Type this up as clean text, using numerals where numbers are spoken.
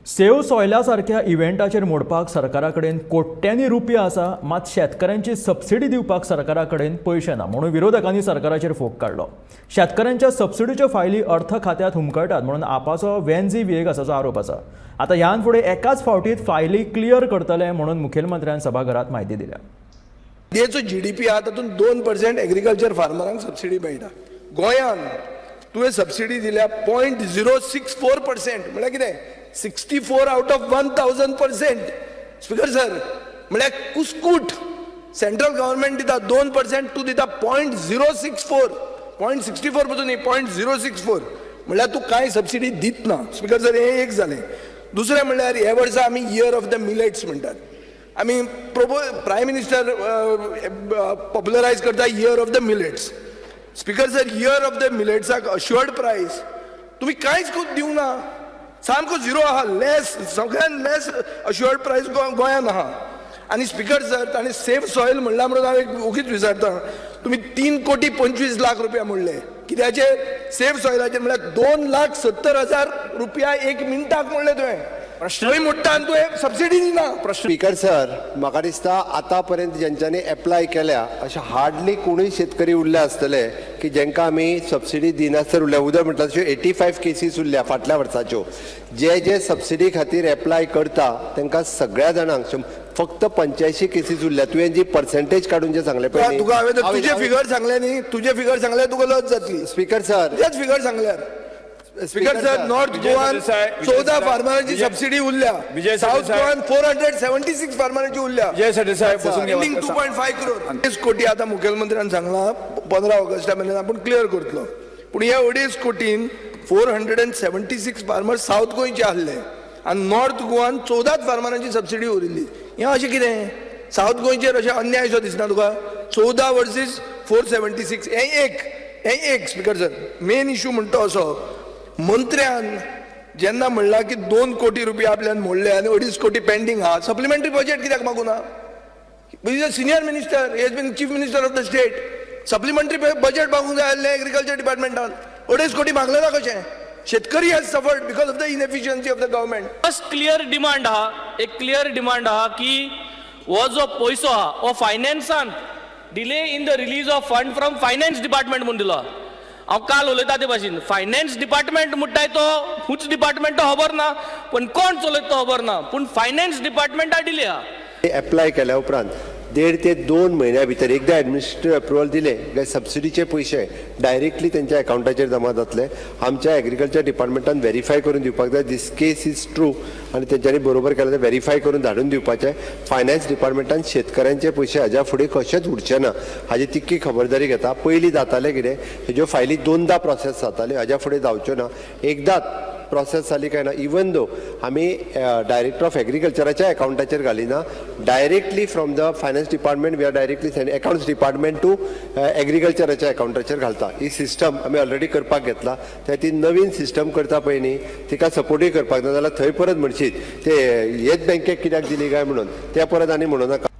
Save सॉयला सारख्या इव्हेंटाचेर मोडपाक सरकारा कडेन कोट्यांनी रुपया आसा, मात शेतकऱ्यांची सबसिडी दिवपाक सरकारा कडेन पयशे ना म्हणून विरोधकांनी सरकाराचेर फोग काडलो. शेतकऱ्यांच्या सबसिडीच्यो फायली अर्थ खात्यात हुमकळटात म्हणून आपाचो वेंजी विएगासाचो आरोप आसा. आतां ह्यान फुडें एकाच फावटीत फायली क्लियर करतले म्हणून मुखेलमंत्र्यान सभाघरांत म्हायती दिल्या. इंडियेचो GDP आहा तातूंत 2% एग्रीकल्चर फार्मरांक सबसिडी मेळटा. गोंयान तुवें सबसिडी दिल्या 0.064%, म्हळ्यार कितें 64 आउट ऑफ 1000%. स्पीकर सर, म्हळ्यार कुस्कूट सेंट्रल गव्हर्नमेंट दिता 2%, तूं दिता 0.064, 0.64 पसून न्ही 0.064, म्हळ्यार तूं कांय सबसिडी दित ना. स्पीकर सर, हें एक जालें. दुसरें म्हळ्यार ह्या वर्सा आमी इयर ऑफ द मिलेट्स म्हणटात. आमी प्रायम मिनिस्टर पॉप्युलरायज करता year of the millets. Speaker sir, year of the मिलेट्साक अश्युअर्ड प्रायस तुमी कांयच दिवंक ना, सामको झिरो आहा. सगळ्यान लेस अश्युअर्ड प्रायस गोंयान आहा. आनी स्पीकर सर, ताणें सेफ सॉयल म्हणला म्हणून हांव एक उगीच विचारता, तुमी 3,25,00,000 रुपया म्हणले कित्याचेर? सेफ सॉयलाचेर. म्हळ्यार 2,70,000 रुपया एक मिनटाक म्हणले तुवें. प्रश्न मोडटा आनी तुवें सबसिडी दिना. स्पीकर सर, म्हाका दिसता आतापर्यंत ज्यांच्यानी एप्लाय केल्या अशे हार्डली कोणूय शेतकरी उरले आसतले की जेंकां आमी सबसिडी दिनासर उरल्या. उदक म्हणटा तश्यो 85 केसीस उरल्या फाटल्या वर्साच्यो. जे सबसिडी खातीर एप्लाय करता तांकां सगळ्या जाणांक फक्त 85 केसीस उरल्या. तुवें जी पर्सेंटेज काडून जे सांगले पळय, तुका हांवें तुजे फिगर सांगले न्ही, तुजे फिगर सांगले तुका लज जातली. स्पीकर सर, तेच फिगर सांगल्यार. स्पीकर सर, नॉर्थ गोवान 14 फार्मरांची सबसिडी उरल्या, साऊथ गोवान 476 फार्मरांची उरल्या, 2.5 करोड. 30 कोटी आतां मुखेलमंत्र्यान सांगला 15 ऑगस्टा मेरेन आपूण क्लियर करतलो. पूण ह्या 2.5 कोटीन 476 फार्मर साऊथ गोंयचे आहले आनी नॉर्थ गोवान 14 फार्मरांची सबसिडी उरिल्ली. हें अशें कितें? साऊथ गोंयचेर अशें अन्याय असो दिसना तुका? 14 वर्सीस 476. हें एक स्पीकर सर, मेन इश्यू म्हणटा असो, मंत्र्यान जेन्ना म्हणला की 2 कोटी रुपया आपल्यान मोडले आनी 2.5 कोटी पेंडींग आहा, सप्लिमेंटरी बजेट कित्याक मागूना? Is a senior minister, has been chief minister of the state. Supplementary budget मागूंक जाय आसलें एग्रीकल्चर डिपार्टमेंटान. 2.5 कोटी मागले ना कशें? शेतकरी has suffered because of the inefficiency of the government. First clear demand आहा, एक क्लियर डिमांड आहा की हो जो पयसो आहा हो फायनान्सान delay in the release of fund from finance department म्हणून दिलो. हांव काल उलयता ते भाशेन फायनान्स डिपार्टमेंट म्हणटाय तो खूच डिपार्टमेंट तो खबर ना, पण कोण चलयता तो खबर ना, पूण फायनान्स डिपार्टमेंटा डिले आहा. एप्लाय केल्या उपरांत 1.5 ते 2 म्हयन्या भितर एकदा एडमिनिस्ट्रेटिव्ह अप्रुवल दिले काय सबसिडीचे पयशे डायरेक्टली त्यांच्या अकाउंटाचेर जमा जातले. आमच्या एग्रीकल्चर डिपार्टमेंटान व्हेरीफाय करून दिवपाक जाय दीस केस इज ट्रू आनी तेंच्यांनी बरोबर केलें तें व्हेरीफाय करून धाडून दिवपाचें. फायनान्स डिपार्टमेंटान शेतकऱ्यांचे पयशे हाज्या फुडें कशेंच उरचे ना हाजी तितकी खबरदारी घेता. पयलीं जातालें कितें, हेज्यो फायली 2दा प्रोसेस जाताल्यो, हाज्या फुडें जावच्यो ना. एकदाच प्रोसेस जाली काय ना, इवन दो आमी डायरेक्टर ऑफ एग्रीकल्चराच्या अकाउंटाचेर घालिना, directly from the finance department we are directly send accounts department to एग्रीकल्चराच्या अकाउंटाचेर घालता. ही सिस्टम आमी ऑलरेडी करपाक घेतला. त्या ती नवीन सिस्टम करता पळय न्ही, तिका सपोर्टूय करपाक ना जाल्यार थंय परत म्हणशीत ते हेच बँकेक कित्याक दिली काय म्हणून, त्या परत आनी म्हणूं नाका.